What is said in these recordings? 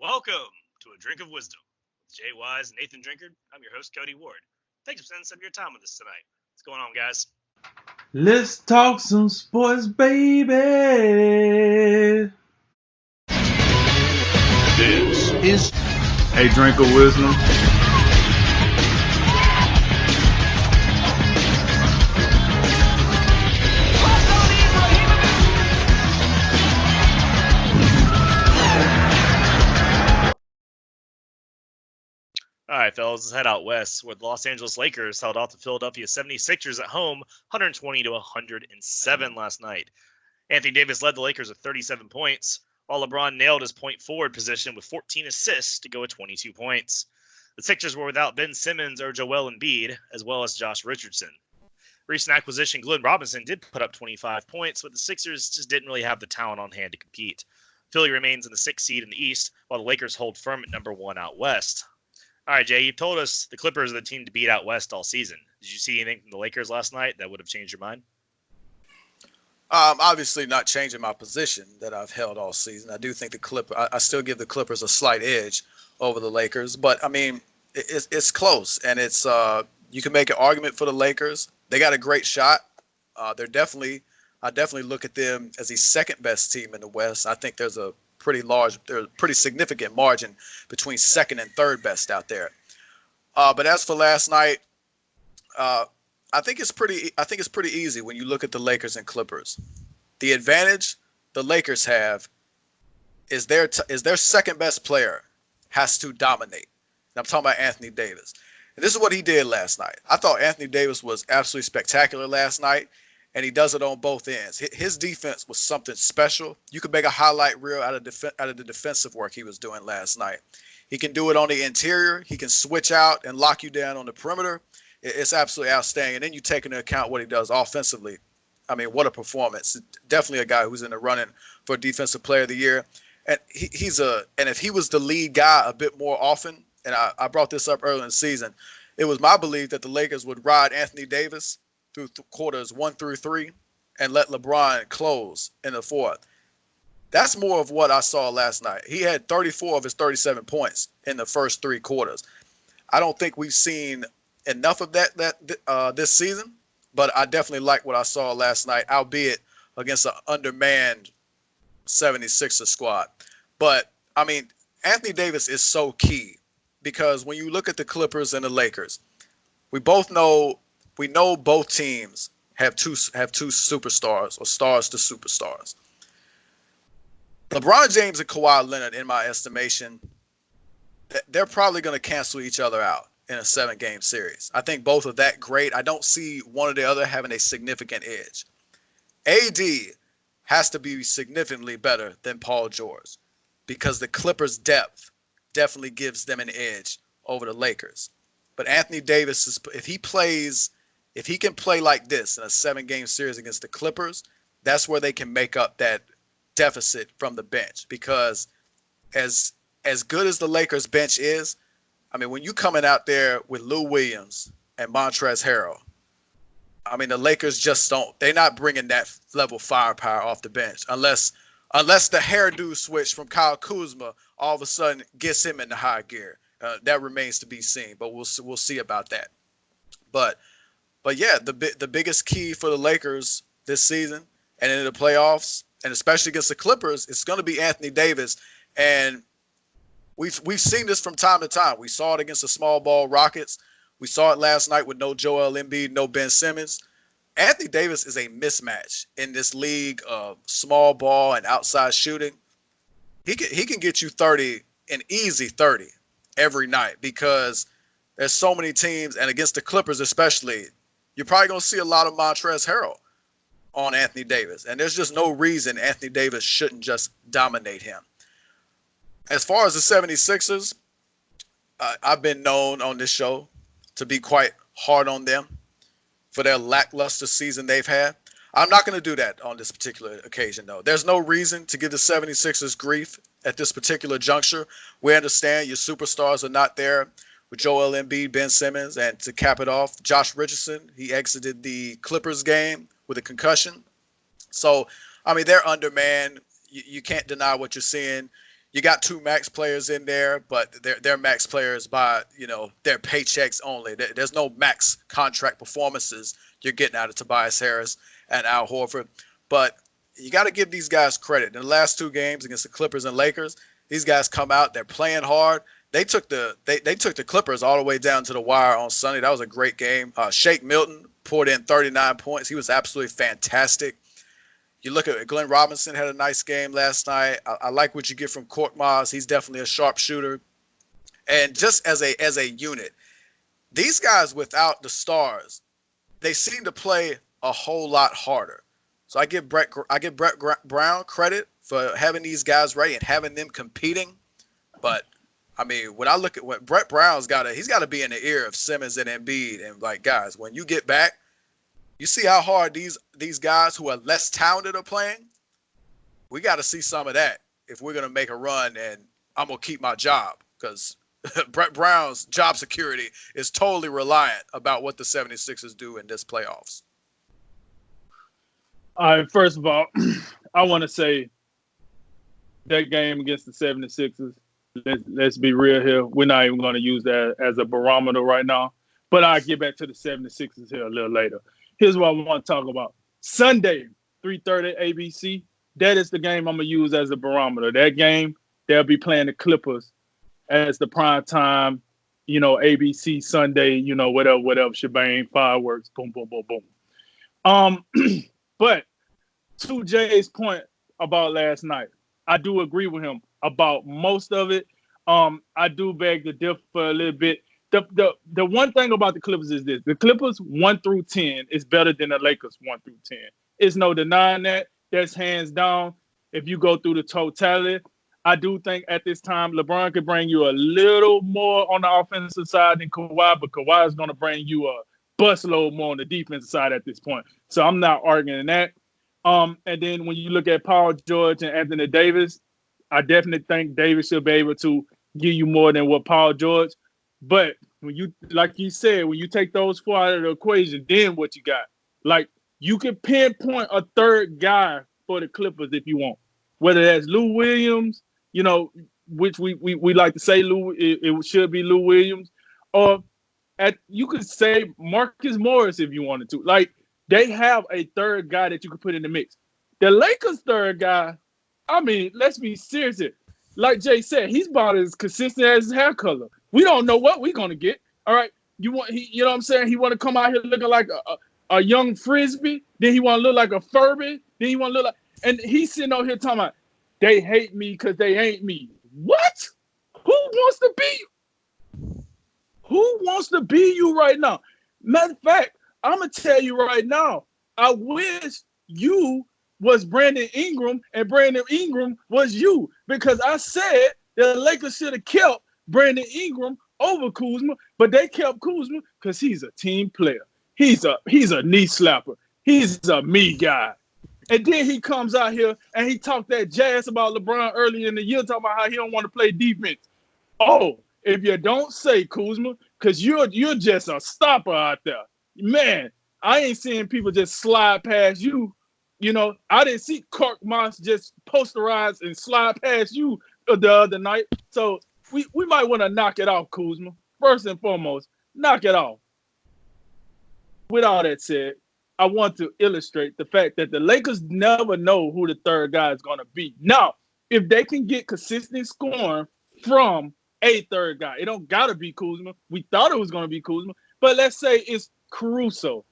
Welcome to A Drink of Wisdom with Jay Wise and Nathan Drinkard. I'm your host, Cody Ward. Thanks for spending some of your time with us tonight. What's going on, guys? Let's talk some sports, baby. This is A Drink of Wisdom. All right, fellas, let's head out west where the Los Angeles Lakers held off the Philadelphia 76ers at home 120 to 107 last night. Anthony Davis led the Lakers with 37 points, while LeBron nailed his point forward position with 14 assists to go with 22 points. The Sixers were without Ben Simmons or Joel Embiid, as well as Josh Richardson. Recent acquisition Glenn Robinson did put up 25 points, but the Sixers just didn't really have the talent on hand to compete. Philly remains in the 6th seed in the East, while the Lakers hold firm at number 1 out west. All right, Jay, you told us the Clippers are the team to beat out west all season. Did you see anything from the Lakers last night that would have changed your mind? Obviously not changing my position that I've held all season. I do think I still give the Clippers a slight edge over the Lakers, but I mean, it's close, and it's you can make an argument for the Lakers. They got a great shot. I definitely look at them as the second best team in the West. I think there's a pretty significant margin between second and third best out there. But as for last night, I think it's pretty easy when you look at the Lakers and Clippers. The advantage the Lakers have is their second best player has to dominate. And I'm talking about Anthony Davis. And this is what he did last night. I thought Anthony Davis was absolutely spectacular last night, and he does it on both ends. His defense was something special. You could make a highlight reel out of the defensive work he was doing last night. He can do it on the interior. He can switch out and lock you down on the perimeter. It's absolutely outstanding. And then you take into account what he does offensively. I mean, what a performance. Definitely a guy who's in the running for Defensive Player of the Year. And and if he was the lead guy a bit more often, and I brought this up earlier in the season, it was my belief that the Lakers would ride Anthony Davis through quarters 1 through 3 and let LeBron close in the fourth. That's more of what I saw last night. He had 34 of his 37 points in the first 3 quarters. I don't think we've seen enough of that this season, but I definitely like what I saw last night, albeit against an undermanned 76ers squad. But, I mean, Anthony Davis is so key because when you look at the Clippers and the Lakers, we know both teams have two superstars or stars to superstars. LeBron James and Kawhi Leonard, in my estimation, they're probably going to cancel each other out in a 7-game series. I think both are that great. I don't see one or the other having a significant edge. AD has to be significantly better than Paul George because the Clippers' depth definitely gives them an edge over the Lakers. But Anthony Davis, if he can play like this in a 7-game series against the Clippers, that's where they can make up that deficit from the bench. Because as good as the Lakers bench is, I mean, when you coming out there with Lou Williams and Montrezl Harrell, I mean, the Lakers just they're not bringing that level of firepower off the bench unless the hairdo switch from Kyle Kuzma all of a sudden gets him into high gear. That remains to be seen, but we'll see about that. But yeah, the biggest key for the Lakers this season and in the playoffs, and especially against the Clippers, it's going to be Anthony Davis. And we've seen this from time to time. We saw it against the small ball Rockets. We saw it last night with no Joel Embiid, no Ben Simmons. Anthony Davis is a mismatch in this league of small ball and outside shooting. He can get you 30, an easy 30 every night because there's so many teams, and against the Clippers especially, you're probably going to see a lot of Montrezl Harrell on Anthony Davis. And there's just no reason Anthony Davis shouldn't just dominate him. As far as the 76ers, I've been known on this show to be quite hard on them for their lackluster season they've had. I'm not going to do that on this particular occasion, though. There's no reason to give the 76ers grief at this particular juncture. We understand your superstars are not there with Joel Embiid, Ben Simmons, and to cap it off, Josh Richardson. He exited the Clippers game with a concussion. So, I mean, they're undermanned. You can't deny what you're seeing. you got 2 max players in there, but they're max players by, their paychecks only. There's no max contract performances you're getting out of Tobias Harris and Al Horford. But you got to give these guys credit. In the last 2 games against the Clippers and Lakers, these guys come out, they're playing hard. They took the Clippers all the way down to the wire on Sunday. That was a great game. Shake Milton poured in 39 points. He was absolutely fantastic. You look at Glenn Robinson had a nice game last night. I like what you get from Korkmaz. He's definitely a sharp shooter. And just as a unit, these guys without the stars, they seem to play a whole lot harder. So I give Brett Brown credit for having these guys ready and having them competing. But I mean, when I look at what Brett Brown's he's got to be in the ear of Simmons and Embiid and like, guys, when you get back, you see how hard these guys who are less talented are playing? We got to see some of that if we're going to make a run, and I'm going to keep my job, because Brett Brown's job security is totally reliant about what the 76ers do in this playoffs. All right, first of all, I want to say that game against the 76ers, let's be real here. We're not even going to use that as a barometer right now, but I'll get back to the 76ers here a little later. Here's what I want to talk about. Sunday, 3:30 ABC. That is the game I'm going to use as a barometer. That game, they'll be playing the Clippers as the prime time, ABC Sunday, whatever, shebang, fireworks, boom, boom, boom, boom. But to Jay's point about last night, I do agree with him about most of it. I do beg to differ a little bit. The one thing about the Clippers is this: the Clippers 1 through 10 is better than the Lakers 1 through 10. It's no denying that. That's hands down. If you go through the totality, I do think at this time LeBron could bring you a little more on the offensive side than Kawhi, but Kawhi is going to bring you a busload more on the defensive side at this point. So I'm not arguing that. And then when you look at Paul George and Anthony Davis, I definitely think Davis should be able to give you more than what Paul George. But when you, like you said, when you take those 4 out of the equation, then what you got? Like, you can pinpoint a third guy for the Clippers if you want. Whether that's Lou Williams, which we like to say it should be Lou Williams, or you could say Marcus Morris if you wanted to. Like, they have a third guy that you could put in the mix. The Lakers' third guy, I mean, let's be serious here. Like Jay said, he's about as consistent as his hair color. We don't know what we're gonna get. All right, you know what I'm saying? He want to come out here looking like a young Frisbee, then he want to look like a Furby, then he want to look like, and he's sitting over here talking about they hate me because they ain't me. What? Who wants to be? Who wants to be you right now? Matter of fact, I'm gonna tell you right now. I wish you was Brandon Ingram and Brandon Ingram was you, because I said the Lakers should have kept Brandon Ingram over Kuzma, but they kept Kuzma because he's a team player. He's a knee slapper. He's a me guy. And then he comes out here and he talked that jazz about LeBron early in the year, talking about how he don't want to play defense. Oh, if you don't say Kuzma, because you're just a stopper out there. Man, I ain't seeing people just slide past you. I didn't see Korkmaz just posterize and slide past you the other night. So we might want to knock it off, Kuzma. First and foremost, knock it off. With all that said, I want to illustrate the fact that the Lakers never know who the third guy is going to be. Now, if they can get consistent scoring from a third guy, it don't got to be Kuzma. We thought it was going to be Kuzma, but let's say it's Caruso.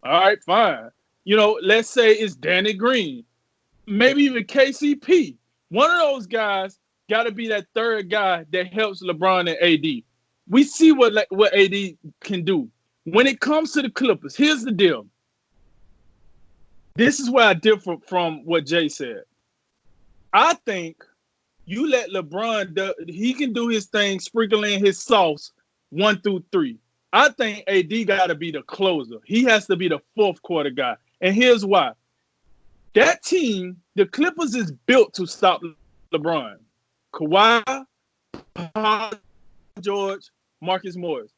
All right, fine. Let's say it's Danny Green, maybe even KCP. One of those guys got to be that third guy that helps LeBron and AD. We see what AD can do. When it comes to the Clippers, here's the deal. This is where I differ from what Jay said. I think you let LeBron, he can do his thing, sprinkling his sauce 1 through 3. I think AD got to be the closer. He has to be the fourth quarter guy. And here's why. That team, the Clippers, is built to stop LeBron. Kawhi, Paul George, Marcus Morris.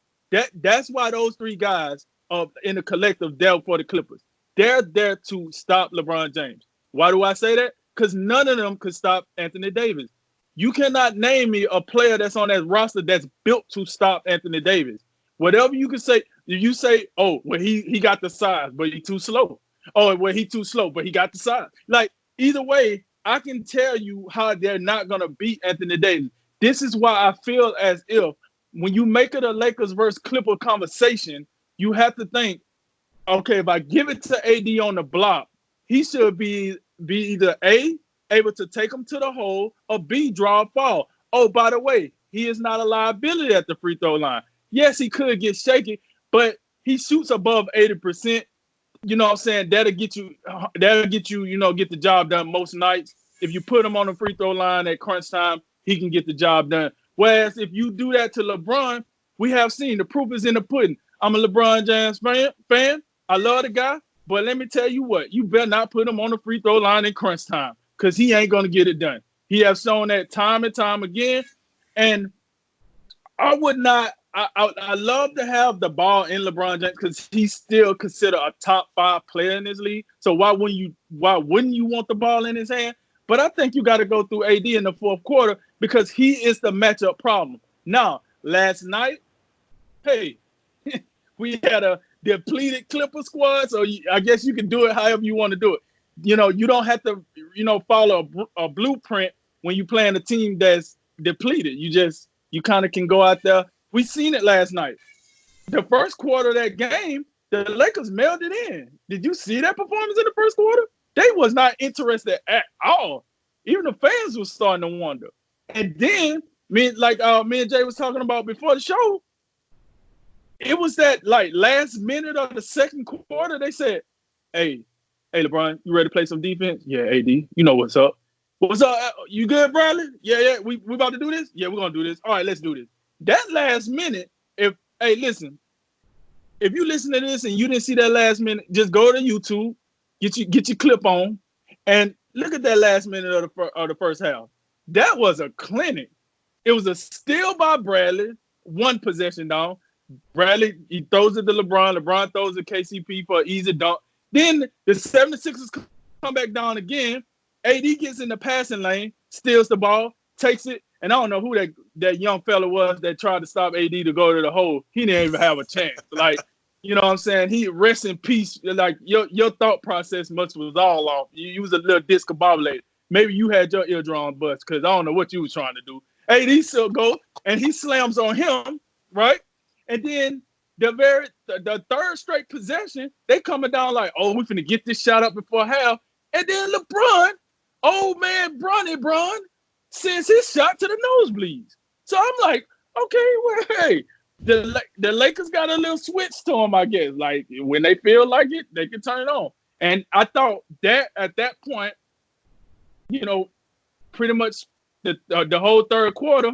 That's why those 3 guys are in the collective there for the Clippers. They're there to stop LeBron James. Why do I say that? Because none of them could stop Anthony Davis. You cannot name me a player that's on that roster that's built to stop Anthony Davis. Whatever you can say, you say, oh, well, he got the size, but he too slow. Oh, well, he too slow, but he got the size. Like, either way, I can tell you how they're not going to beat Anthony Davis. This is why I feel as if when you make it a Lakers versus Clipper conversation, you have to think, okay, if I give it to AD on the block, he should be either A, able to take him to the hole, or B, draw a foul. Oh, by the way, he is not a liability at the free throw line. Yes, he could get shaky, but he shoots above 80%. You know what I'm saying? That'll get you, get the job done most nights. If you put him on the free throw line at crunch time, he can get the job done. Whereas if you do that to LeBron, we have seen the proof is in the pudding. I'm a LeBron James fan. I love the guy, but let me tell you what, you better not put him on the free throw line in crunch time because he ain't going to get it done. He has shown that time and time again. And I would not, I love to have the ball in LeBron James because he's still considered a top 5 player in this league. So why wouldn't you want the ball in his hand? But I think you got to go through AD in the fourth quarter because he is the matchup problem. Now, last night, hey, we had a depleted Clipper squad, so I guess you can do it however you want to do it. You don't have to, follow a blueprint when you playing a team that's depleted. You kind of can go out there. We seen it last night. The first quarter of that game, the Lakers mailed it in. Did you see that performance in the first quarter? They was not interested at all. Even the fans was starting to wonder. And then, me and Jay was talking about before the show, it was that last minute of the second quarter, they said, hey, LeBron, you ready to play some defense? Yeah, AD, you know what's up. What's up? You good, Bradley? Yeah, we about to do this? Yeah, we're going to do this. All right, let's do this. That last minute, if you listen to this and you didn't see that last minute, just go to YouTube, get your clip on, and look at that last minute of the first half. That was a clinic. It was a steal by Bradley, one possession down. Bradley, he throws it to LeBron. LeBron throws it to KCP for an easy dunk. Then the 76ers come back down again. AD gets in the passing lane, steals the ball, takes it, and I don't know who that young fella was that tried to stop AD to go to the hole. He didn't even have a chance. You know what I'm saying? He rests in peace. Like your thought process was all off. You was a little discombobulated. Maybe you had your eardrum bust because I don't know what you was trying to do. AD still go and he slams on him, right? And then the third straight possession, they coming down like, oh, we finna get this shot up before half. And then LeBron, old man Bron, sends his shot to the nosebleeds. So I'm like, okay, well, hey, the Lakers got a little switch to them, I guess. Like, when they feel like it, they can turn it on. And I thought that at that point, pretty much the whole third quarter,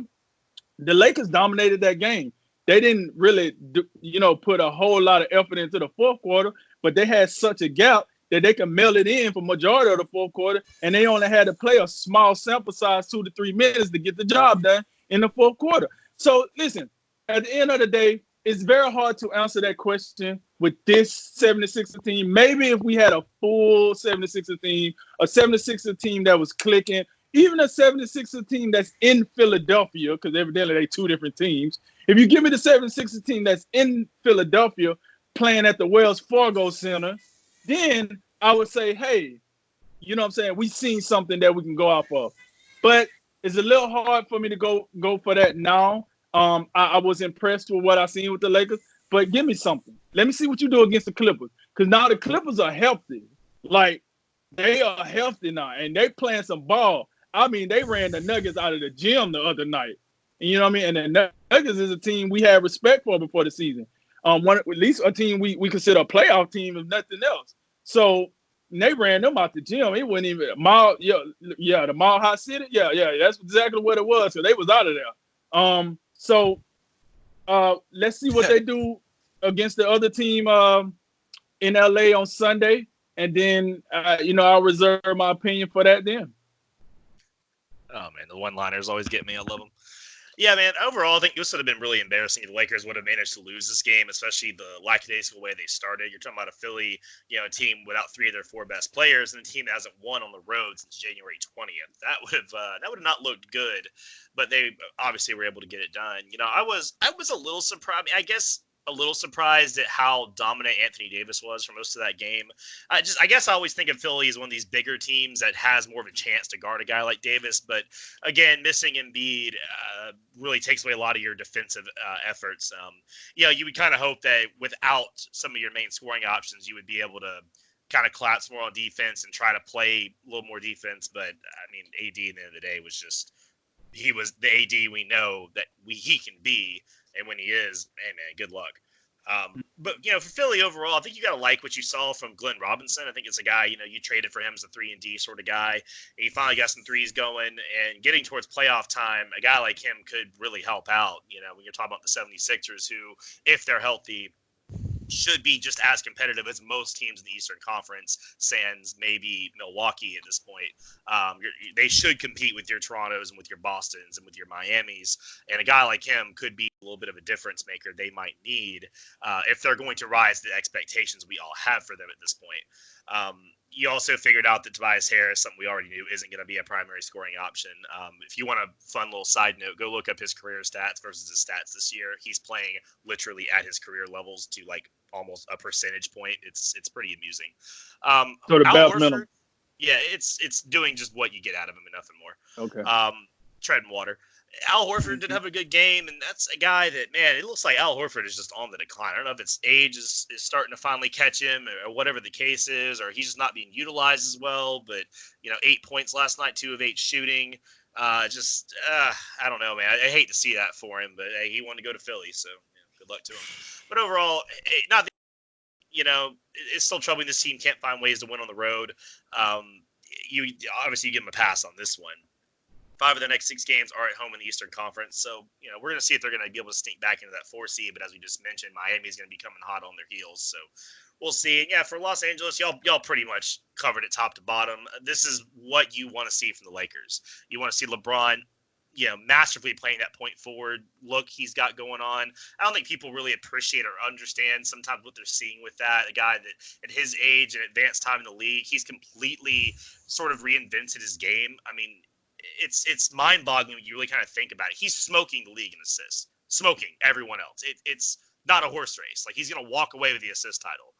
the Lakers dominated that game. They didn't really, put a whole lot of effort into the fourth quarter, but they had such a gap that they could mail it in for majority of the fourth quarter, and they only had to play a small sample size, 2 to 3 minutes to get the job done in the fourth quarter. So listen, at the end of the day, it's very hard to answer that question with this 76er team. Maybe if we had a full 76er team, a 76er team that was clicking, even a 76er team that's in Philadelphia, because evidently they 2 different teams. If you give me the 76er team that's in Philadelphia playing at the Wells Fargo Center, then I would say, hey, you know what I'm saying? We've seen something that we can go off of. But it's a little hard for me to go for that now. I was impressed with what I seen with the Lakers, but give me something. Let me see what you do against the Clippers. Because now the Clippers are healthy. Like, they are healthy now, and they playing some ball. I mean, they ran the Nuggets out of the gym the other night. And you know what I mean? And the Nuggets is a team we had respect for before the season. At least a team we consider a playoff team, if nothing else. So they ran them out the gym. It wasn't even the Mile High City. Yeah, that's exactly what it was. So they was out of there. So let's see what they do against the other team in LA on Sunday, and then I'll reserve my opinion for that then. Oh man, the one-liners always get me. I love them. Yeah, man. Overall, I think this would have been really embarrassing if the Lakers would have managed to lose this game, especially the lackadaisical way they started. You're talking about a Philly, a team without three of their four best players, and a team that hasn't won on the road since January 20th. That would have not looked good, but they obviously were able to get it done. I was a little surprised. I guess a little surprised at how dominant Anthony Davis was for most of that game. I guess I always think of Philly as one of these bigger teams that has more of a chance to guard a guy like Davis. But again, missing Embiid really takes away a lot of your defensive efforts. You would kind of hope that without some of your main scoring options, you would be able to kind of collapse more on defense and try to play a little more defense. But I mean, AD at the end of the day he was the AD we know that he can be. And when he is, hey, man, good luck. But, for Philly overall, I think you got to like what you saw from Glenn Robinson. I think it's a guy, you traded for him as a 3-and-D sort of guy. And he finally got some threes going. And getting towards playoff time, a guy like him could really help out, when you're talking about the 76ers who, if they're healthy, should be just as competitive as most teams in the Eastern Conference, sans maybe Milwaukee at this point. They should compete with your Torontos and with your Bostons and with your Miamis. And a guy like him could be a little bit of a difference maker they might need if they're going to rise to the expectations we all have for them at this point. You also figured out that Tobias Harris, something we already knew, isn't going to be a primary scoring option. If you want a fun little side note, go look up his career stats versus his stats this year. He's playing literally at his career levels to like almost a percentage point. It's pretty amusing. So the Al best minimum. Yeah, it's doing just what you get out of him and nothing more. Okay. Treading water. Al Horford did have a good game, and that's a guy that, man, it looks like Al Horford is just on the decline. I don't know if it's age is starting to finally catch him or whatever the case is, or he's just not being utilized as well. But, 8 points last night, 2 of 8 shooting. I don't know, man. I hate to see that for him, but hey, he wanted to go to Philly, so good luck to him. But overall, not that, it's still troubling this team can't find ways to win on the road. You give them a pass on this one. 5 of the next 6 games are at home in the Eastern Conference. So, we're going to see if they're going to be able to sneak back into that 4 seed. But as we just mentioned, Miami is going to be coming hot on their heels. So we'll see. And yeah, for Los Angeles, y'all pretty much covered it top to bottom. This is what you want to see from the Lakers. You want to see LeBron, masterfully playing that point forward look he's got going on. I don't think people really appreciate or understand sometimes what they're seeing with that. A guy that at his age and advanced time in the league, he's completely sort of reinvented his game. I mean, it's mind-boggling when you really kind of think about it. He's smoking the league in assists, smoking everyone else. It's not a horse race. Like, he's going to walk away with the assist title.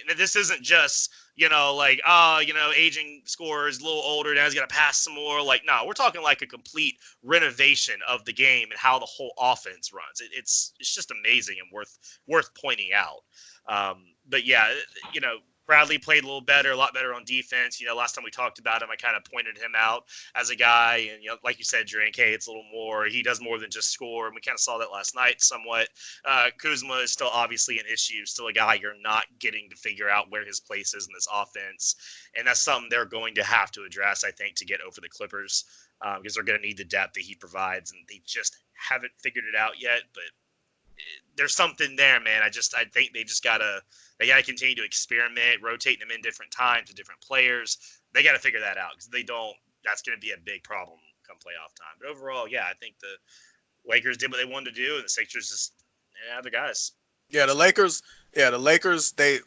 And this isn't just, aging scorers, a little older, now he's got to pass some more. Like, no, we're talking like a complete renovation of the game and how the whole offense runs. It's just amazing and worth pointing out. But yeah, Bradley played a lot better on defense. Last time we talked about him, I kind of pointed him out as a guy. And, like you said, Drink, hey, it's a little more. He does more than just score. And we kind of saw that last night somewhat. Kuzma is still obviously an issue, still a guy you're not getting to figure out where his place is in this offense. And that's something they're going to have to address, I think, to get over the Clippers because they're going to need the depth that he provides. And they just haven't figured it out yet. But there's something there, man. I think they got to continue to experiment, rotating them in different times to different players. They got to figure that out because if they don't, that's going to be a big problem come playoff time. But overall, yeah, I think the Lakers did what they wanted to do, and the Sixers just have the guys. Yeah, the Lakers, they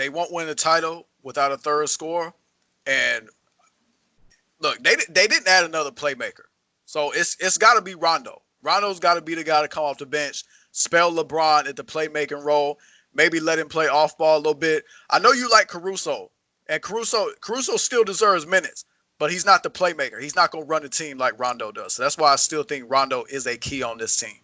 won't win the title without a third scorer. And look, they didn't add another playmaker. So it's got to be Rondo. Rondo's got to be the guy to come off the bench, spell LeBron at the playmaking role, maybe let him play off ball a little bit. I know you like Caruso, and Caruso still deserves minutes, but he's not the playmaker. He's not going to run the team like Rondo does. So that's why I still think Rondo is a key on this team.